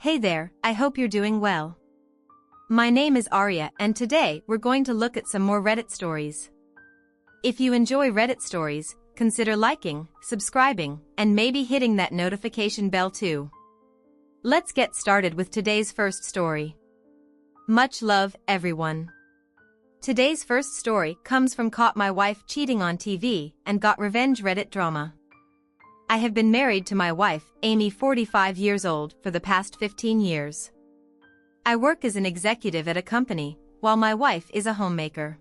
Hey there, I hope you're doing well. My name is Arya and today we're going to look at some more Reddit stories. If you enjoy Reddit stories, consider liking, subscribing, and maybe hitting that notification bell too. Let's get started with today's first story. Much love, everyone. Today's first story comes from Caught My Wife Cheating on TV and Got Revenge Reddit drama. I have been married to my wife, Amy, 45 years old, for the past 15 years. I work as an executive at a company, while my wife is a homemaker.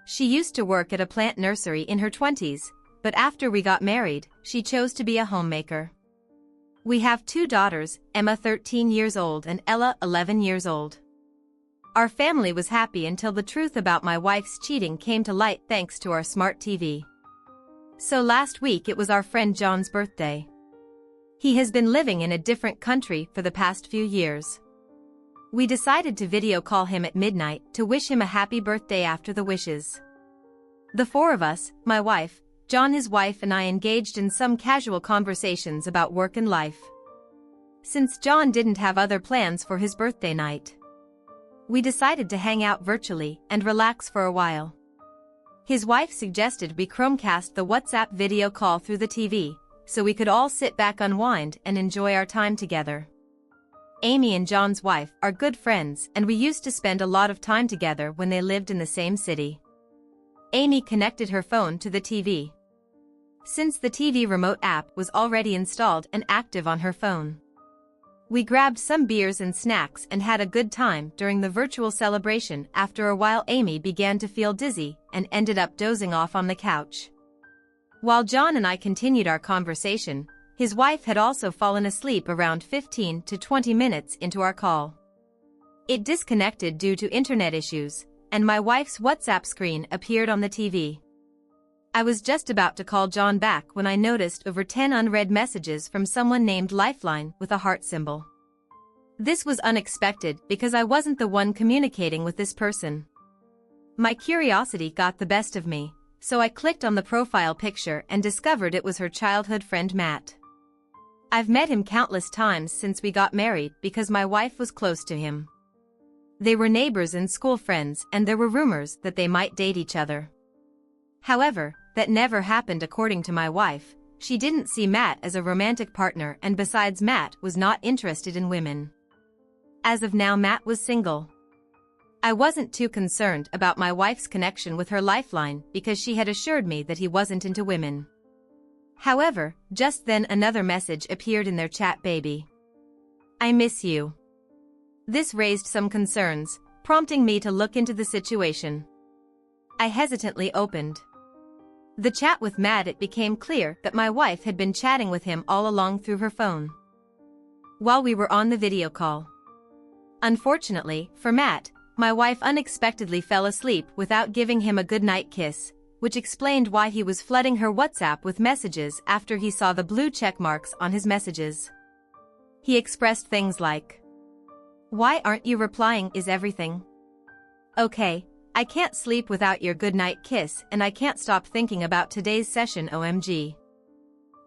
She used to work at a plant nursery in her 20s, but after we got married, she chose to be a homemaker. We have two daughters, Emma 13 years old and Ella 11 years old. Our family was happy until the truth about my wife's cheating came to light thanks to our smart TV. So last week it was our friend John's birthday. He has been living in a different country for the past few years. We decided to video call him at midnight to wish him a happy birthday after the wishes. The four of us, my wife, John his wife and I, engaged in some casual conversations about work and life. Since John didn't have other plans for his birthday night, we decided to hang out virtually and relax for a while. His wife suggested we Chromecast the WhatsApp video call through the TV, so we could all sit back, unwind, and enjoy our time together. Amy and John's wife are good friends and we used to spend a lot of time together when they lived in the same city. Amy connected her phone to the TV. Since the TV remote app was already installed and active on her phone, we grabbed some beers and snacks and had a good time during the virtual celebration. After a while, Amy began to feel dizzy and ended up dozing off on the couch. While John and I continued our conversation, his wife had also fallen asleep around 15 to 20 minutes into our call. It disconnected due to internet issues, and my wife's WhatsApp screen appeared on the TV. I was just about to call John back when I noticed over 10 unread messages from someone named Lifeline with a heart symbol. This was unexpected because I wasn't the one communicating with this person. My curiosity got the best of me, so I clicked on the profile picture and discovered it was her childhood friend Matt. I've met him countless times since we got married because my wife was close to him. They were neighbors and school friends, and there were rumors that they might date each other. However, that never happened according to my wife. She didn't see Matt as a romantic partner, and besides, Matt was not interested in women. As of now, Matt was single. I wasn't too concerned about my wife's connection with her Lifeline because she had assured me that he wasn't into women. However, just then another message appeared in their chat: "Baby, I miss you." This raised some concerns, prompting me to look into the situation. I hesitantly opened the chat with Matt. It became clear that my wife had been chatting with him all along through her phone while we were on the video call. Unfortunately for Matt, my wife unexpectedly fell asleep without giving him a goodnight kiss, which explained why he was flooding her WhatsApp with messages after he saw the blue check marks on his messages. He expressed things like, "Why aren't you replying? Is everything okay? I can't sleep without your goodnight kiss, and I can't stop thinking about today's session. OMG.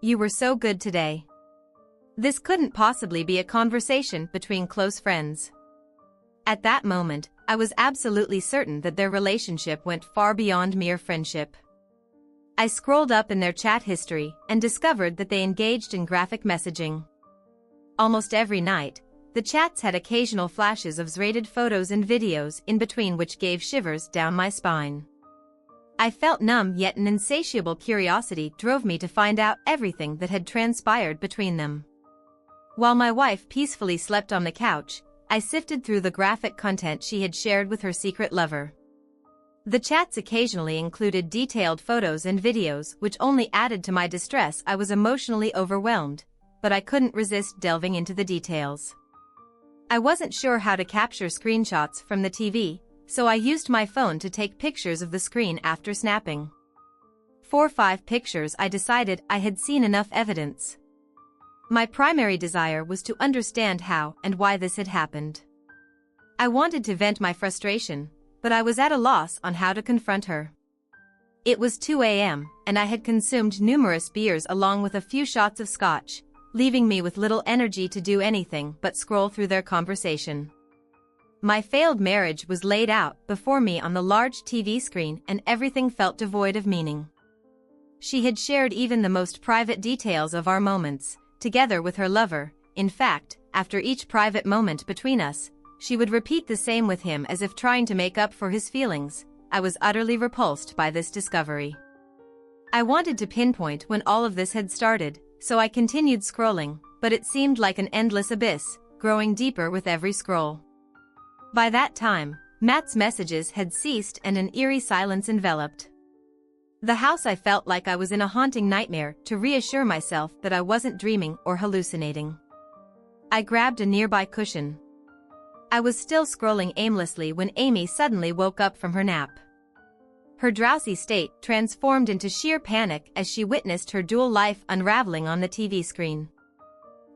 You were so good today." This couldn't possibly be a conversation between close friends. At that moment, I was absolutely certain that their relationship went far beyond mere friendship. I scrolled up in their chat history and discovered that they engaged in graphic messaging. Almost every night, the chats had occasional flashes of X-rated photos and videos in between, which gave shivers down my spine. I felt numb, yet an insatiable curiosity drove me to find out everything that had transpired between them. While my wife peacefully slept on the couch, I sifted through the graphic content she had shared with her secret lover. The chats occasionally included detailed photos and videos, which only added to my distress. I was emotionally overwhelmed, but I couldn't resist delving into the details. I wasn't sure how to capture screenshots from the TV, so I used my phone to take pictures of the screen. After snapping 4 or 5 pictures, I decided I had seen enough evidence. My primary desire was to understand how and why this had happened. I wanted to vent my frustration, but I was at a loss on how to confront her. It was 2 a.m., and I had consumed numerous beers along with a few shots of scotch, leaving me with little energy to do anything but scroll through their conversation. My failed marriage was laid out before me on the large TV screen, and everything felt devoid of meaning. She had shared even the most private details of our moments, together with her lover. In fact, after each private moment between us, she would repeat the same with him as if trying to make up for his feelings. I was utterly repulsed by this discovery. I wanted to pinpoint when all of this had started, so I continued scrolling, but it seemed like an endless abyss, growing deeper with every scroll. By that time, Matt's messages had ceased and an eerie silence enveloped the house. I felt like I was in a haunting nightmare to reassure myself that I wasn't dreaming or hallucinating. I grabbed a nearby cushion. I was still scrolling aimlessly when Amy suddenly woke up from her nap. Her drowsy state transformed into sheer panic as she witnessed her dual life unraveling on the TV screen.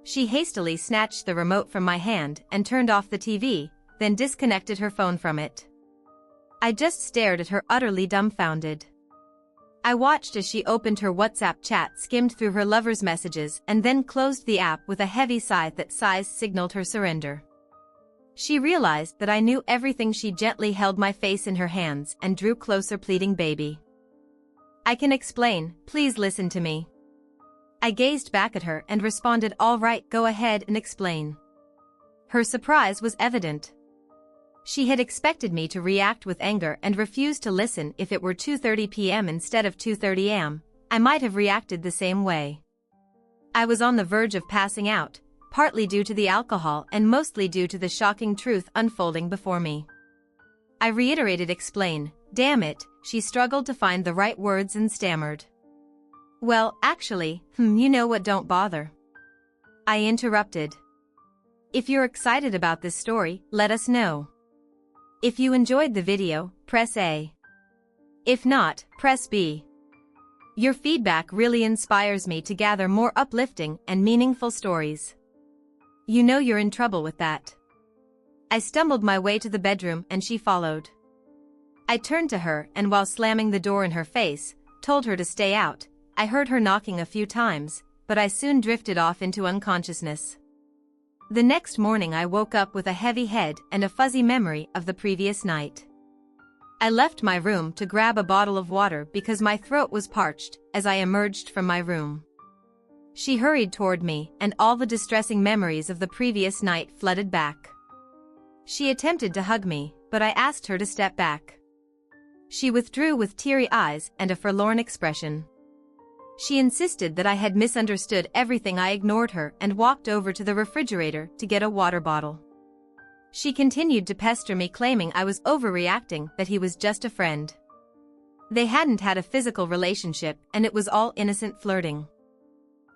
She hastily snatched the remote from my hand and turned off the TV, then disconnected her phone from it. I just stared at her, utterly dumbfounded. I watched as she opened her WhatsApp chat, skimmed through her lover's messages, and then closed the app with a heavy sigh. That sigh signaled her surrender. She realized that I knew everything. She gently held my face in her hands and drew closer, pleading, "Baby, I can explain, please listen to me." I gazed back at her and responded, "All right, go ahead and explain." Her surprise was evident. She had expected me to react with anger and refuse to listen. If it were 2:30 p.m. instead of 2:30 a.m., I might have reacted the same way. I was on the verge of passing out, partly due to the alcohol and mostly due to the shocking truth unfolding before me. I reiterated, "Explain." "Damn it," she struggled to find the right words and stammered. "Well, actually, you know what, don't bother." I interrupted. "If you're excited about this story, let us know. If you enjoyed the video, press A. If not, press B. Your feedback really inspires me to gather more uplifting and meaningful stories. You know you're in trouble with that." I stumbled my way to the bedroom and she followed. I turned to her and, while slamming the door in her face, told her to stay out. I heard her knocking a few times, but I soon drifted off into unconsciousness. The next morning I woke up with a heavy head and a fuzzy memory of the previous night. I left my room to grab a bottle of water because my throat was parched. As I emerged from my room, she hurried toward me and all the distressing memories of the previous night flooded back. She attempted to hug me, but I asked her to step back. She withdrew with teary eyes and a forlorn expression. She insisted that I had misunderstood everything. I ignored her and walked over to the refrigerator to get a water bottle. She continued to pester me, claiming I was overreacting, that he was just a friend. They hadn't had a physical relationship and it was all innocent flirting.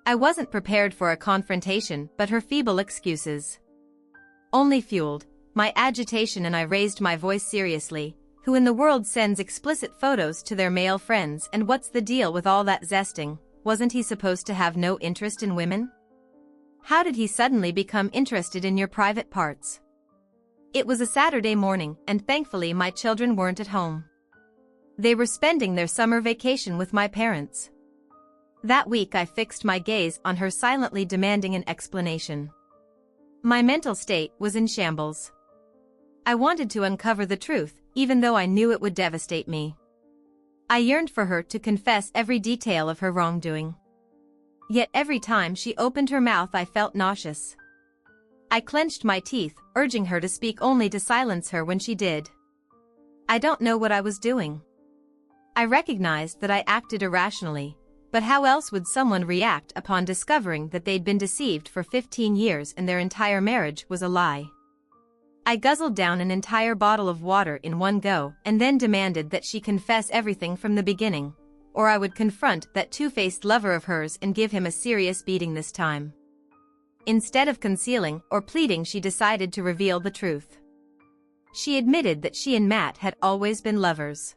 I wasn't prepared for a confrontation, but her feeble excuses only fueled my agitation, and I raised my voice seriously. "Who in the world sends explicit photos to their male friends, and what's the deal with all that zesting? Wasn't he supposed to have no interest in women? How did he suddenly become interested in your private parts?" It was a Saturday morning, and thankfully my children weren't at home. They were spending their summer vacation with my parents. That week I fixed my gaze on her, silently demanding an explanation. My mental state was in shambles. I wanted to uncover the truth, even though I knew it would devastate me. I yearned for her to confess every detail of her wrongdoing. Yet every time she opened her mouth I felt nauseous. I clenched my teeth, urging her to speak, only to silence her when she did. I don't know what I was doing. I recognized that I acted irrationally, but how else would someone react upon discovering that they'd been deceived for 15 years and their entire marriage was a lie? I guzzled down an entire bottle of water in one go and then demanded that she confess everything from the beginning, or I would confront that two-faced lover of hers and give him a serious beating this time. Instead of concealing or pleading, she decided to reveal the truth. She admitted that she and Matt had always been lovers.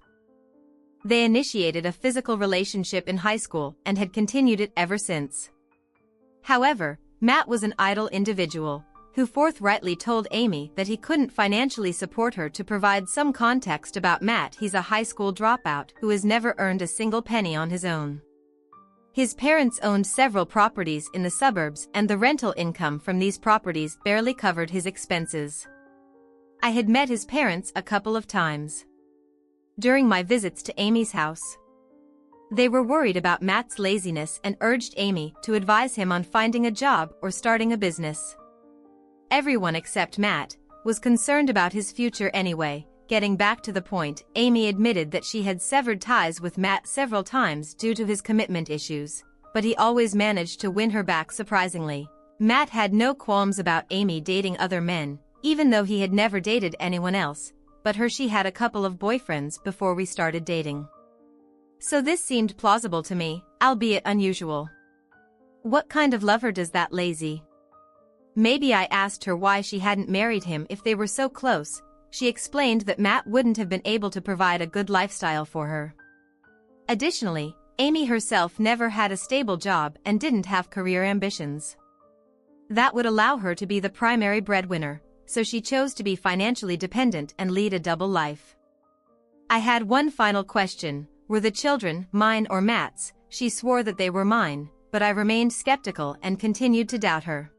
They initiated a physical relationship in high school and had continued it ever since. However, Matt was an idle individual who forthrightly told Amy that he couldn't financially support her. To provide some context about Matt, he's a high school dropout who has never earned a single penny on his own. His parents owned several properties in the suburbs, and the rental income from these properties barely covered his expenses. I had met his parents a couple of times during my visits to Amy's house. They were worried about Matt's laziness and urged Amy to advise him on finding a job or starting a business. Everyone except Matt was concerned about his future anyway. Getting back to the point, Amy admitted that she had severed ties with Matt several times due to his commitment issues, but he always managed to win her back surprisingly. Matt had no qualms about Amy dating other men, even though he had never dated anyone else, but she had a couple of boyfriends before we started dating. So this seemed plausible to me, albeit unusual. What kind of lover does that lazy? Maybe I asked her why she hadn't married him if they were so close. She explained that Matt wouldn't have been able to provide a good lifestyle for her. Additionally, Amy herself never had a stable job and didn't have career ambitions that would allow her to be the primary breadwinner, so she chose to be financially dependent and lead a double life. I had one final question: were the children mine or Matt's? She swore that they were mine, but I remained skeptical and continued to doubt her.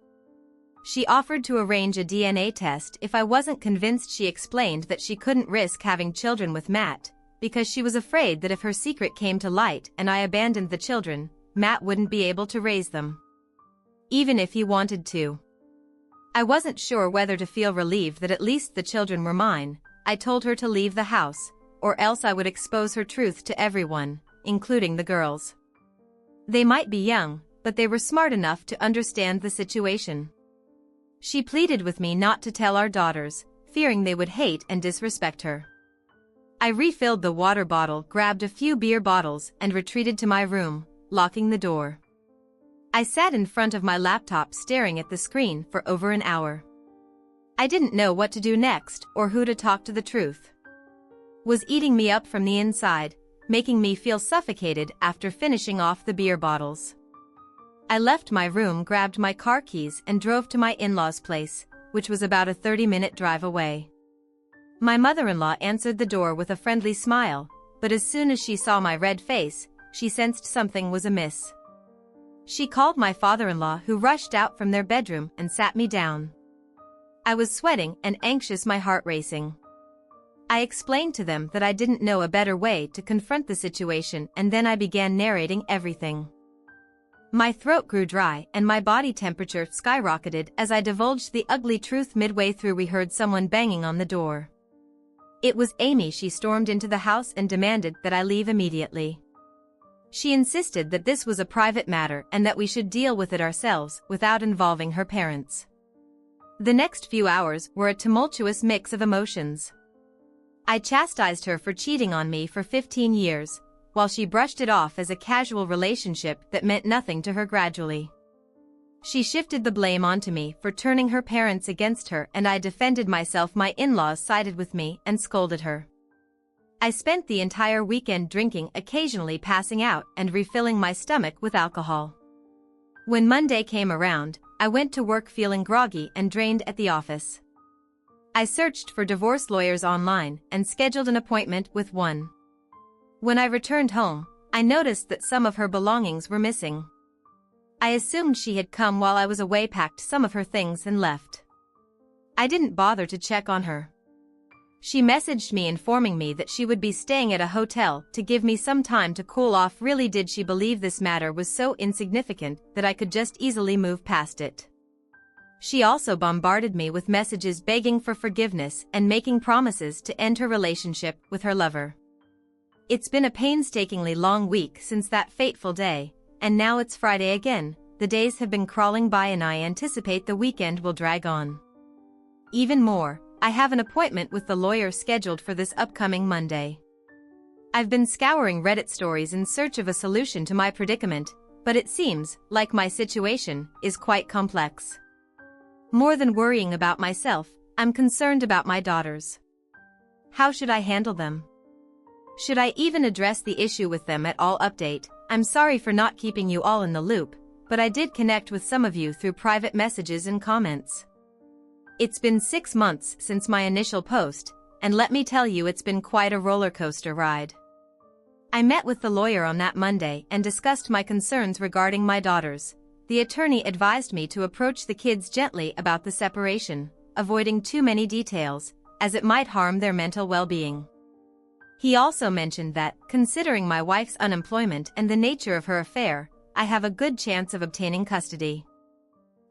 She offered to arrange a DNA test if I wasn't convinced. She explained that she couldn't risk having children with Matt, because she was afraid that if her secret came to light and I abandoned the children, Matt wouldn't be able to raise them, even if he wanted to. I wasn't sure whether to feel relieved that at least the children were mine. I told her to leave the house, or else I would expose her truth to everyone, including the girls. They might be young, but they were smart enough to understand the situation. She pleaded with me not to tell our daughters, fearing they would hate and disrespect her. I refilled the water bottle, grabbed a few beer bottles, and retreated to my room, locking the door. I sat in front of my laptop staring at the screen for over an hour. I didn't know what to do next or who to talk to. The truth was eating me up from the inside, making me feel suffocated after finishing off the beer bottles. I left my room, grabbed my car keys, and drove to my in-laws' place, which was about a 30-minute drive away. My mother-in-law answered the door with a friendly smile, but as soon as she saw my red face, she sensed something was amiss. She called my father-in-law, who rushed out from their bedroom and sat me down. I was sweating and anxious, my heart racing. I explained to them that I didn't know a better way to confront the situation, and then I began narrating everything. My throat grew dry and my body temperature skyrocketed as I divulged the ugly truth. Midway through, we heard someone banging on the door. It was Amy. She stormed into the house and demanded that I leave immediately. She insisted that this was a private matter and that we should deal with it ourselves without involving her parents. The next few hours were a tumultuous mix of emotions. I chastised her for cheating on me for 15 years, while she brushed it off as a casual relationship that meant nothing to her. Gradually, she shifted the blame onto me for turning her parents against her, and I defended myself. My in-laws sided with me and scolded her. I spent the entire weekend drinking, occasionally passing out and refilling my stomach with alcohol. When Monday came around, I went to work feeling groggy and drained at the office. I searched for divorce lawyers online and scheduled an appointment with one. When I returned home, I noticed that some of her belongings were missing. I assumed she had come while I was away, packed some of her things, and left. I didn't bother to check on her. She messaged me informing me that she would be staying at a hotel to give me some time to cool off. Really, did she believe this matter was so insignificant that I could just easily move past it? She also bombarded me with messages begging for forgiveness and making promises to end her relationship with her lover. It's been a painstakingly long week since that fateful day, and now it's Friday again. The days have been crawling by and I anticipate the weekend will drag on. Even more, I have an appointment with the lawyer scheduled for this upcoming Monday. I've been scouring Reddit stories in search of a solution to my predicament, but it seems like my situation is quite complex. More than worrying about myself, I'm concerned about my daughters. How should I handle them? Should I even address the issue with them at all? Update: I'm sorry for not keeping you all in the loop, but I did connect with some of you through private messages and comments. It's been 6 months since my initial post, and let me tell you, it's been quite a roller coaster ride. I met with the lawyer on that Monday and discussed my concerns regarding my daughters. The attorney advised me to approach the kids gently about the separation, avoiding too many details, as it might harm their mental well-being. He also mentioned that, considering my wife's unemployment and the nature of her affair, I have a good chance of obtaining custody.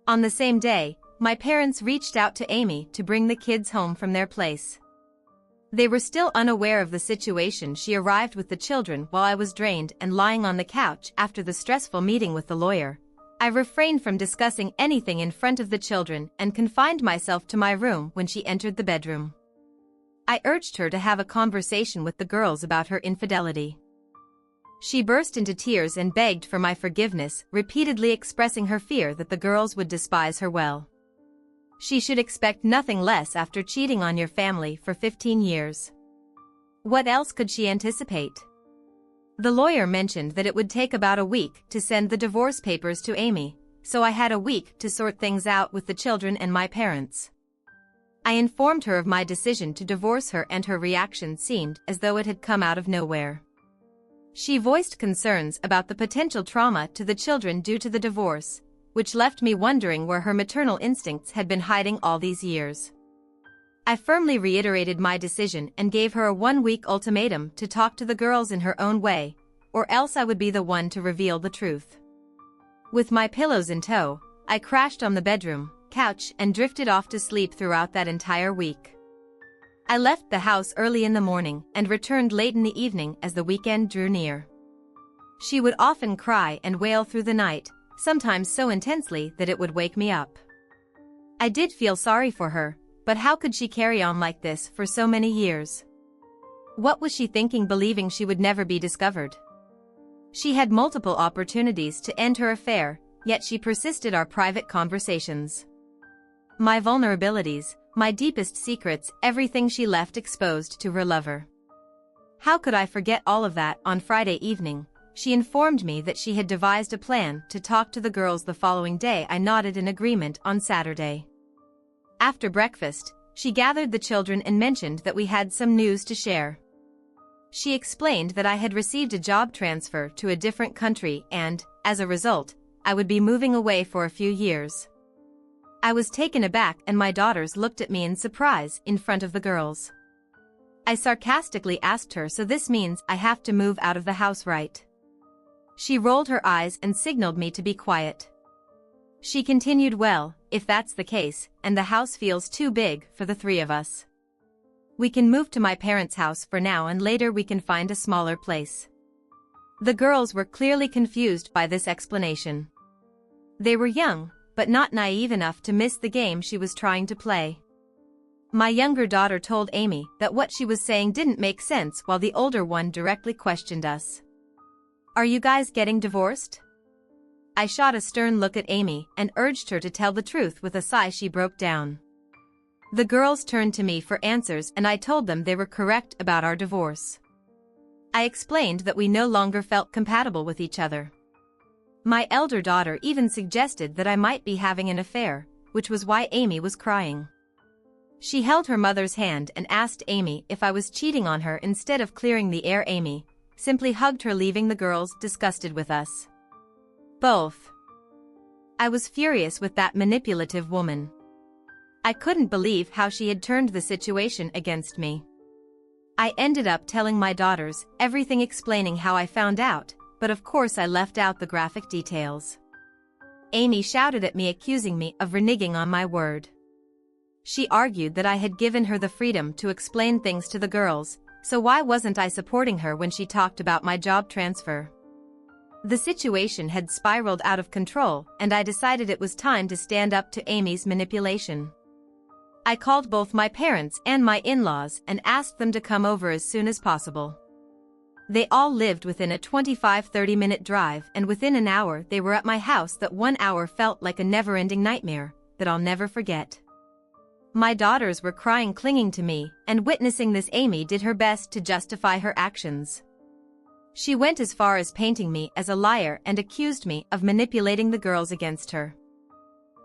On the same day, my parents reached out to Amy to bring the kids home from their place. They were still unaware of the situation. She arrived with the children while I was drained and lying on the couch after the stressful meeting with the lawyer. I refrained from discussing anything in front of the children and confined myself to my room when she entered the bedroom. I urged her to have a conversation with the girls about her infidelity. She burst into tears and begged for my forgiveness, repeatedly expressing her fear that the girls would despise her well. She should expect nothing less after cheating on your family for 15 years. What else could she anticipate? The lawyer mentioned that it would take about a week to send the divorce papers to Amy, so I had a week to sort things out with the children and my parents. I informed her of my decision to divorce her, and her reaction seemed as though it had come out of nowhere. She voiced concerns about the potential trauma to the children due to the divorce, which left me wondering where her maternal instincts had been hiding all these years. I firmly reiterated my decision and gave her a 1-week ultimatum to talk to the girls in her own way, or else I would be the one to reveal the truth. With my pillows in tow, I crashed on the bedroom couch and drifted off to sleep throughout that entire week. I left the house early in the morning and returned late in the evening as the weekend drew near. She would often cry and wail through the night, sometimes so intensely that it would wake me up. I did feel sorry for her, but how could she carry on like this for so many years? What was she thinking, believing she would never be discovered? She had multiple opportunities to end her affair, yet she persisted. Our private conversations, my vulnerabilities, my deepest secrets, everything she left exposed to her lover. How could I forget all of that? On Friday evening, she informed me that she had devised a plan to talk to the girls the following day. I nodded in agreement. On Saturday, after breakfast, she gathered the children and mentioned that we had some news to share. She explained that I had received a job transfer to a different country and, as a result, I would be moving away for a few years. I was taken aback, and my daughters looked at me in surprise in front of the girls. I sarcastically asked her, "So this means I have to move out of the house, right?" She rolled her eyes and signaled me to be quiet. She continued, "Well, if that's the case, and the house feels too big for the three of us, we can move to my parents' house for now, and later we can find a smaller place." The girls were clearly confused by this explanation. They were young, but not naive enough to miss the game she was trying to play. My younger daughter told Amy that what she was saying didn't make sense, while the older one directly questioned us. "Are you guys getting divorced?" I shot a stern look at Amy and urged her to tell the truth. With a sigh, she broke down. The girls turned to me for answers, and I told them they were correct about our divorce. I explained that we no longer felt compatible with each other. My elder daughter even suggested that I might be having an affair, which was why Amy was crying. She held her mother's hand and asked Amy if I was cheating on her. Instead of clearing the air, Amy simply hugged her, leaving the girls disgusted with us both. I was furious with that manipulative woman. I couldn't believe how she had turned the situation against me. I ended up telling my daughters everything, explaining how I found out, but of course I left out the graphic details. Amy shouted at me, accusing me of reneging on my word. She argued that I had given her the freedom to explain things to the girls, so why wasn't I supporting her when she talked about my job transfer? The situation had spiraled out of control, and I decided it was time to stand up to Amy's manipulation. I called both my parents and my in-laws and asked them to come over as soon as possible. They all lived within a 25-30-minute drive, and within an hour they were at my house. That 1 hour felt like a never-ending nightmare that I'll never forget. My daughters were crying, clinging to me, and witnessing this, Amy did her best to justify her actions. She went as far as painting me as a liar and accused me of manipulating the girls against her.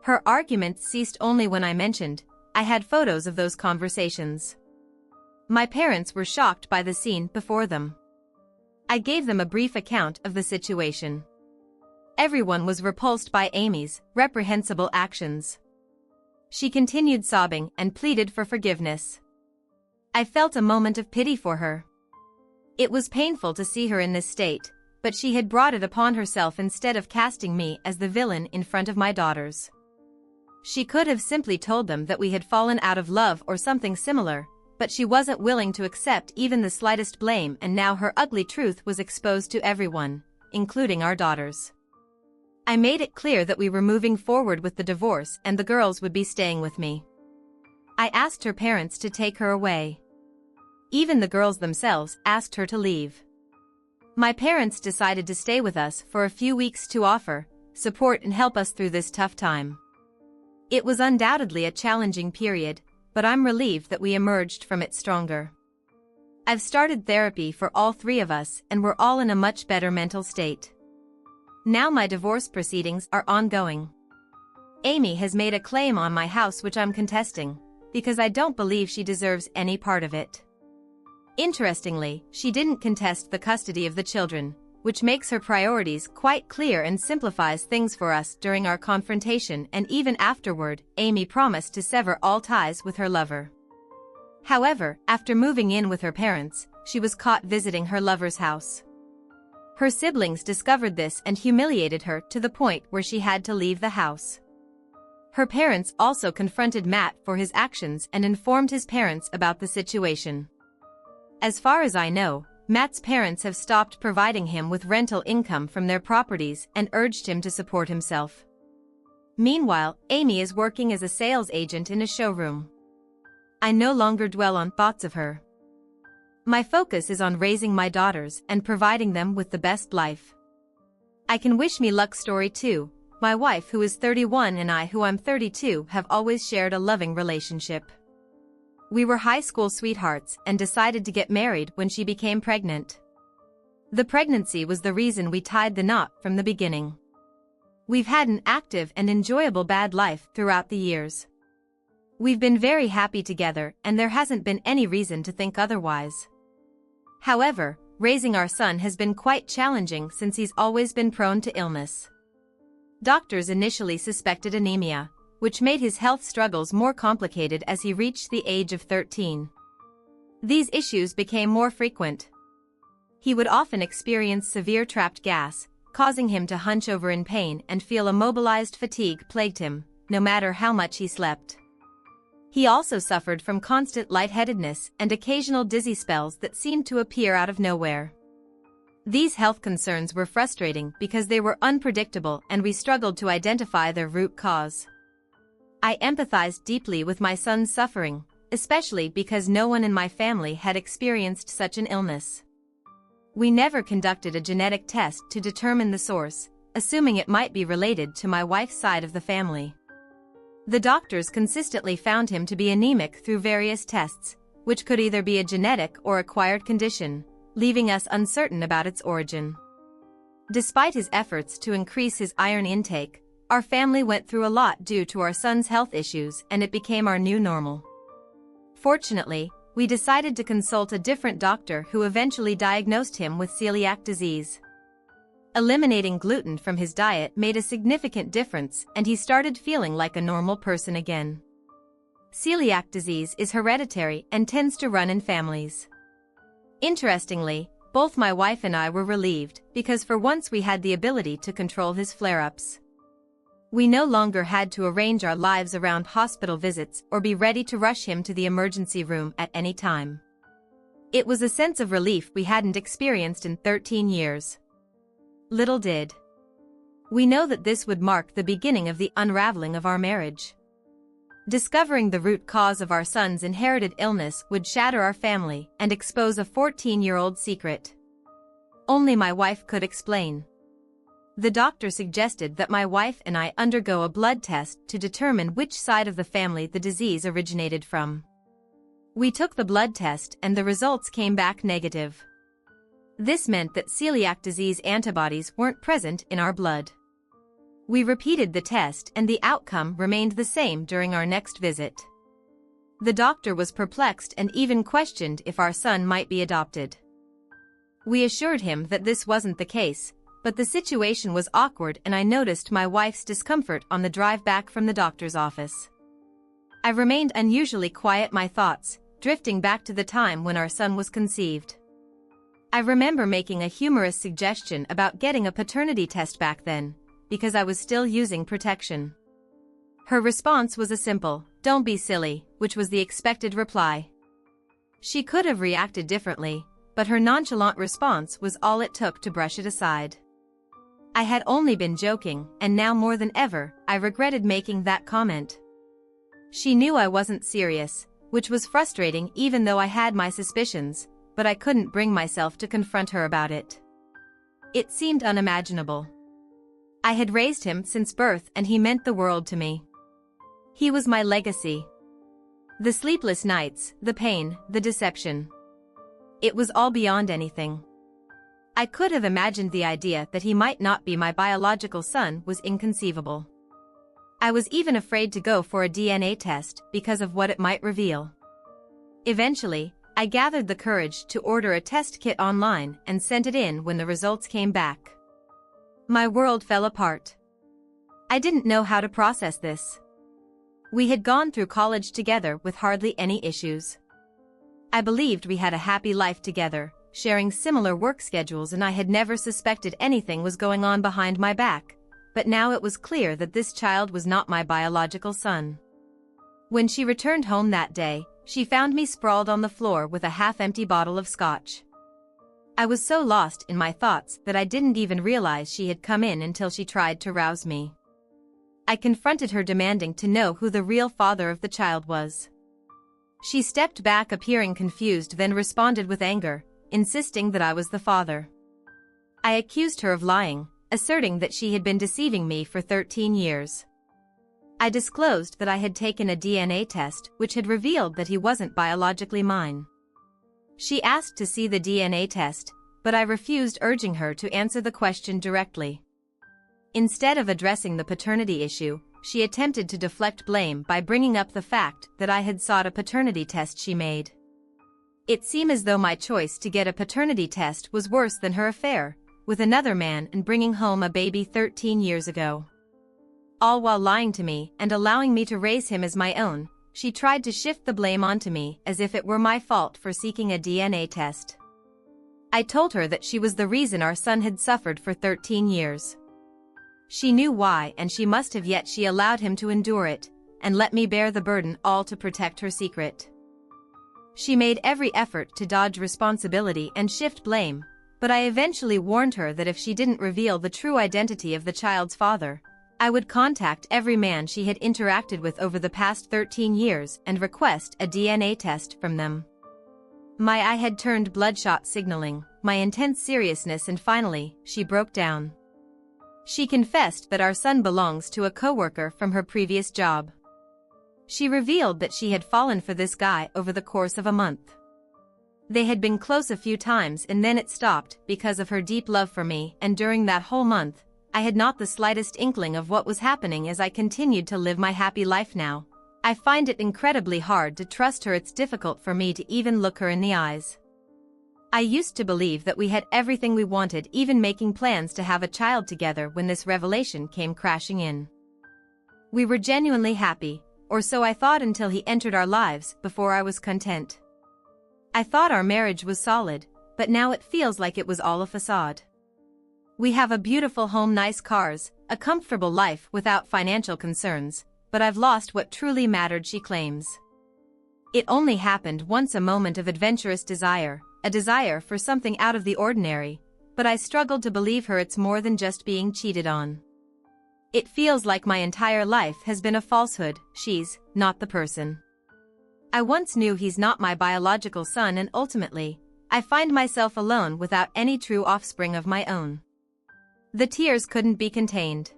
Her arguments ceased only when I mentioned I had photos of those conversations. My parents were shocked by the scene before them. I gave them a brief account of the situation. Everyone was repulsed by Amy's reprehensible actions. She continued sobbing and pleaded for forgiveness. I felt a moment of pity for her. It was painful to see her in this state, but she had brought it upon herself instead of casting me as the villain in front of my daughters. She could have simply told them that we had fallen out of love or something similar, but she wasn't willing to accept even the slightest blame, and now her ugly truth was exposed to everyone, including our daughters. I made it clear that we were moving forward with the divorce and the girls would be staying with me. I asked her parents to take her away. Even the girls themselves asked her to leave. My parents decided to stay with us for a few weeks to offer support and help us through this tough time. It was undoubtedly a challenging period, but I'm relieved that we emerged from it stronger. I've started therapy for all three of us and we're all in a much better mental state. Now my divorce proceedings are ongoing. Amy has made a claim on my house which I'm contesting, because I don't believe she deserves any part of it. Interestingly, she didn't contest the custody of the children, which makes her priorities quite clear and simplifies things for us during our confrontation, and even afterward, Amy promised to sever all ties with her lover. However, after moving in with her parents, she was caught visiting her lover's house. Her siblings discovered this and humiliated her to the point where she had to leave the house. Her parents also confronted Matt for his actions and informed his parents about the situation. As far as I know, Matt's parents have stopped providing him with rental income from their properties and urged him to support himself. Meanwhile, Amy is working as a sales agent in a showroom. I no longer dwell on thoughts of her. My focus is on raising my daughters and providing them with the best life. I can wish me luck story too. My wife, who is 31, and I, who I'm 32, have always shared a loving relationship. We were high school sweethearts and decided to get married when she became pregnant. The pregnancy was the reason we tied the knot from the beginning. We've had an active and enjoyable bad life throughout the years. We've been very happy together and there hasn't been any reason to think otherwise. However, raising our son has been quite challenging since he's always been prone to illness. Doctors initially suspected anemia, which made his health struggles more complicated as he reached the age of 13. These issues became more frequent. He would often experience severe trapped gas, causing him to hunch over in pain and feel immobilized. Fatigue plagued him, no matter how much he slept. He also suffered from constant lightheadedness and occasional dizzy spells that seemed to appear out of nowhere. These health concerns were frustrating because they were unpredictable and we struggled to identify their root cause. I empathized deeply with my son's suffering, especially because no one in my family had experienced such an illness. We never conducted a genetic test to determine the source, assuming it might be related to my wife's side of the family. The doctors consistently found him to be anemic through various tests, which could either be a genetic or acquired condition, leaving us uncertain about its origin. Despite his efforts to increase his iron intake, our family went through a lot due to our son's health issues, and it became our new normal. Fortunately, we decided to consult a different doctor who eventually diagnosed him with celiac disease. Eliminating gluten from his diet made a significant difference and he started feeling like a normal person again. Celiac disease is hereditary and tends to run in families. Interestingly, both my wife and I were relieved because for once we had the ability to control his flare-ups. We no longer had to arrange our lives around hospital visits or be ready to rush him to the emergency room at any time. It was a sense of relief we hadn't experienced in 13 years. Little did we know that this would mark the beginning of the unraveling of our marriage. Discovering the root cause of our son's inherited illness would shatter our family and expose a 14-year-old secret. Only my wife could explain. The doctor suggested that my wife and I undergo a blood test to determine which side of the family the disease originated from. We took the blood test and the results came back negative. This meant that celiac disease antibodies weren't present in our blood. We repeated the test and the outcome remained the same during our next visit. The doctor was perplexed and even questioned if our son might be adopted. We assured him that this wasn't the case, but the situation was awkward and I noticed my wife's discomfort on the drive back from the doctor's office. I remained unusually quiet, my thoughts drifting back to the time when our son was conceived. I remember making a humorous suggestion about getting a paternity test back then, because I was still using protection. Her response was a simple, "Don't be silly," which was the expected reply. She could have reacted differently, but her nonchalant response was all it took to brush it aside. I had only been joking, and now more than ever, I regretted making that comment. She knew I wasn't serious, which was frustrating even though I had my suspicions, but I couldn't bring myself to confront her about it. It seemed unimaginable. I had raised him since birth and he meant the world to me. He was my legacy. The sleepless nights, the pain, the deception. It was all beyond anything. I could have imagined the idea that he might not be my biological son was inconceivable. I was even afraid to go for a DNA test because of what it might reveal. Eventually, I gathered the courage to order a test kit online and sent it in when the results came back. My world fell apart. I didn't know how to process this. We had gone through college together with hardly any issues. I believed we had a happy life together, sharing similar work schedules, and I had never suspected anything was going on behind my back, but now it was clear that this child was not my biological son. When she returned home that day, she found me sprawled on the floor with a half-empty bottle of scotch. I was so lost in my thoughts that I didn't even realize she had come in until she tried to rouse me. I confronted her, demanding to know who the real father of the child was. She stepped back, appearing confused, then responded with anger, insisting that I was the father. I accused her of lying, asserting that she had been deceiving me for 13 years. I disclosed that I had taken a DNA test which had revealed that he wasn't biologically mine. She asked to see the DNA test, but I refused, urging her to answer the question directly. Instead of addressing the paternity issue, she attempted to deflect blame by bringing up the fact that I had sought a paternity test she made. It seemed as though my choice to get a paternity test was worse than her affair with another man and bringing home a baby 13 years ago. All while lying to me and allowing me to raise him as my own, she tried to shift the blame onto me as if it were my fault for seeking a DNA test. I told her that she was the reason our son had suffered for 13 years. She knew why, and she must have, yet she allowed him to endure it, and let me bear the burden, all to protect her secret. She made every effort to dodge responsibility and shift blame, but I eventually warned her that if she didn't reveal the true identity of the child's father, I would contact every man she had interacted with over the past 13 years and request a DNA test from them. My eye had turned bloodshot, signaling my intense seriousness, and finally, she broke down. She confessed that our son belongs to a coworker from her previous job. She revealed that she had fallen for this guy over the course of a month. They had been close a few times and then it stopped because of her deep love for me, and during that whole month, I had not the slightest inkling of what was happening as I continued to live my happy life now. I find it incredibly hard to trust her. It's difficult for me to even look her in the eyes. I used to believe that we had everything we wanted, even making plans to have a child together, when this revelation came crashing in. We were genuinely happy, or so I thought, until he entered our lives. Before, I was content. I thought our marriage was solid, but now it feels like it was all a facade. We have a beautiful home, nice cars, a comfortable life without financial concerns, but I've lost what truly mattered, she claims. It only happened once, a moment of adventurous desire, a desire for something out of the ordinary, but I struggled to believe her. It's more than just being cheated on. It feels like my entire life has been a falsehood. She's not the person I once knew. He's not my biological son, and ultimately, I find myself alone without any true offspring of my own. The tears couldn't be contained.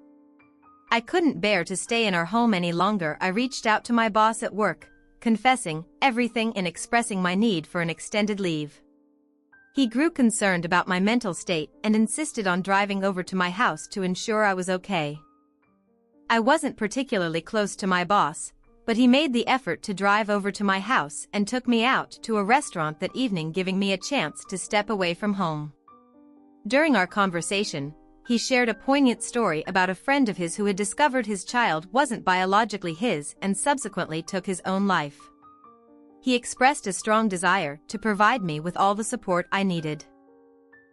I couldn't bear to stay in our home any longer. I reached out to my boss at work, confessing everything and expressing my need for an extended leave. He grew concerned about my mental state and insisted on driving over to my house to ensure I was okay. I wasn't particularly close to my boss, but he made the effort to drive over to my house and took me out to a restaurant that evening, giving me a chance to step away from home. During our conversation, he shared a poignant story about a friend of his who had discovered his child wasn't biologically his and subsequently took his own life. He expressed a strong desire to provide me with all the support I needed.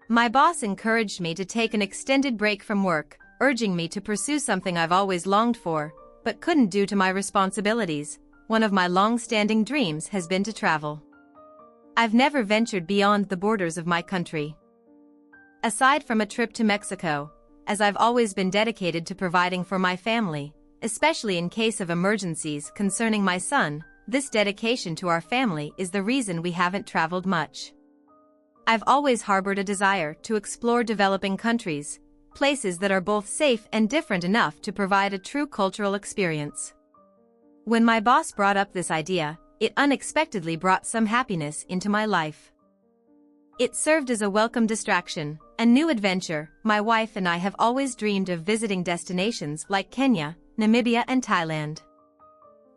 My boss encouraged me to take an extended break from work, urging me to pursue something I've always longed for, but couldn't due to my responsibilities. One of my long-standing dreams has been to travel. I've never ventured beyond the borders of my country. Aside from a trip to Mexico, as I've always been dedicated to providing for my family, especially in case of emergencies concerning my son, this dedication to our family is the reason we haven't traveled much. I've always harbored a desire to explore developing countries, places that are both safe and different enough to provide a true cultural experience. When my boss brought up this idea, it unexpectedly brought some happiness into my life. It served as a welcome distraction, a new adventure. My wife and I have always dreamed of visiting destinations like Kenya, Namibia, and Thailand.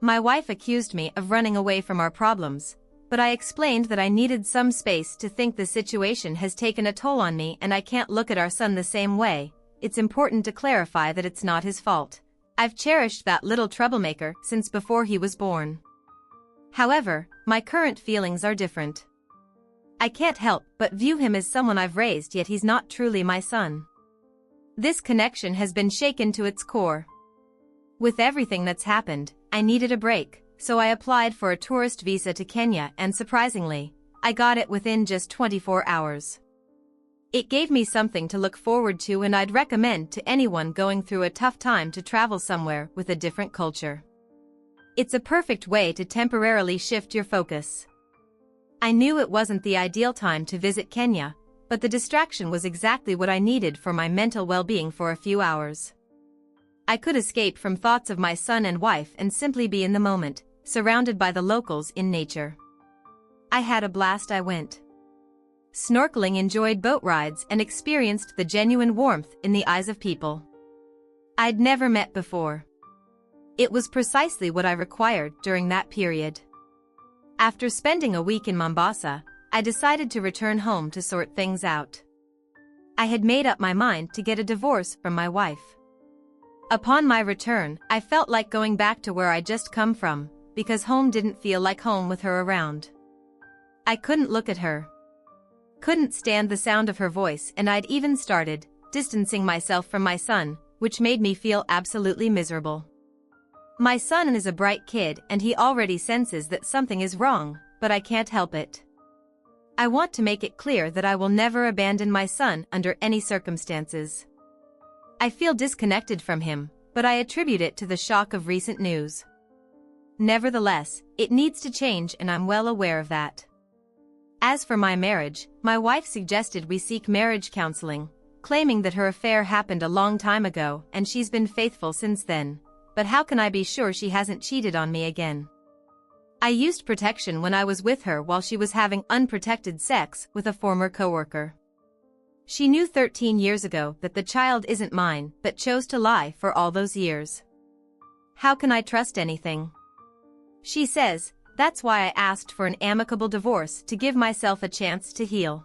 My wife accused me of running away from our problems, but I explained that I needed some space to think. The situation has taken a toll on me and I can't look at our son the same way. It's important to clarify that it's not his fault. I've cherished that little troublemaker since before he was born. However, my current feelings are different. I can't help but view him as someone I've raised, yet he's not truly my son. This connection has been shaken to its core. With everything that's happened, I needed a break. So I applied for a tourist visa to Kenya and surprisingly, I got it within just 24 hours. It gave me something to look forward to and I'd recommend to anyone going through a tough time to travel somewhere with a different culture. It's a perfect way to temporarily shift your focus. I knew it wasn't the ideal time to visit Kenya, but the distraction was exactly what I needed for my mental well-being for a few hours. I could escape from thoughts of my son and wife and simply be in the moment, surrounded by the locals in nature. I had a blast. I went snorkeling, enjoyed boat rides, and experienced the genuine warmth in the eyes of people I'd never met before. It was precisely what I required during that period. After spending a week in Mombasa, I decided to return home to sort things out. I had made up my mind to get a divorce from my wife. Upon my return, I felt like going back to where I'd just come from, because home didn't feel like home with her around. I couldn't look at her. Couldn't stand the sound of her voice, and I'd even started distancing myself from my son, which made me feel absolutely miserable. My son is a bright kid and he already senses that something is wrong, but I can't help it. I want to make it clear that I will never abandon my son under any circumstances. I feel disconnected from him, but I attribute it to the shock of recent news. Nevertheless, it needs to change and I'm well aware of that. As for my marriage, my wife suggested we seek marriage counseling, claiming that her affair happened a long time ago and she's been faithful since then. But how can I be sure she hasn't cheated on me again? I used protection when I was with her while she was having unprotected sex with a former coworker. She knew 13 years ago that the child isn't mine, but chose to lie for all those years. How can I trust anything? She says, that's why I asked for an amicable divorce to give myself a chance to heal.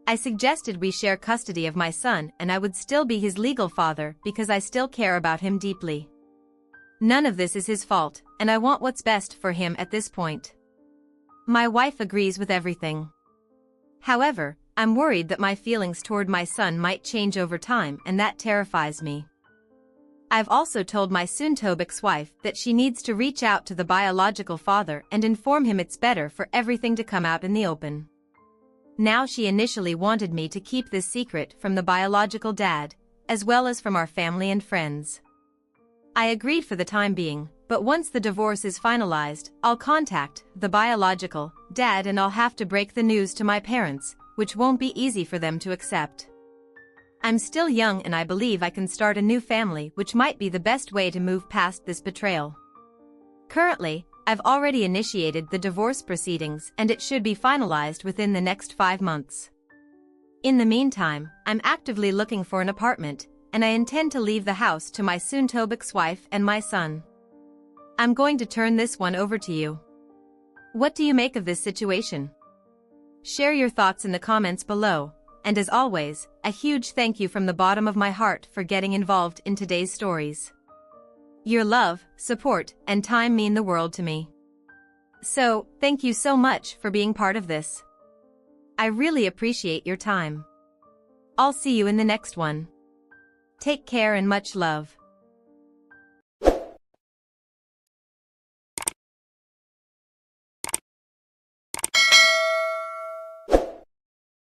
I suggested we share custody of my son and I would still be his legal father because I still care about him deeply. None of this is his fault, and I want what's best for him at this point. My wife agrees with everything. However, I'm worried that my feelings toward my son might change over time and that terrifies me. I've also told my soon-to be ex-wife that she needs to reach out to the biological father and inform him it's better for everything to come out in the open. Now she initially wanted me to keep this secret from the biological dad, as well as from our family and friends. I agreed for the time being, but once the divorce is finalized, I'll contact the biological dad and I'll have to break the news to my parents, which won't be easy for them to accept. I'm still young and I believe I can start a new family, which might be the best way to move past this betrayal. Currently, I've already initiated the divorce proceedings and it should be finalized within the next 5 months. In the meantime, I'm actively looking for an apartment, and I intend to leave the house to my soon-to be ex-wife and my son. I'm going to turn this one over to you. What do you make of this situation? Share your thoughts in the comments below, and as always, a huge thank you from the bottom of my heart for getting involved in today's stories. Your love, support, and time mean the world to me. So, thank you so much for being part of this. I really appreciate your time. I'll see you in the next one. Take care and much love.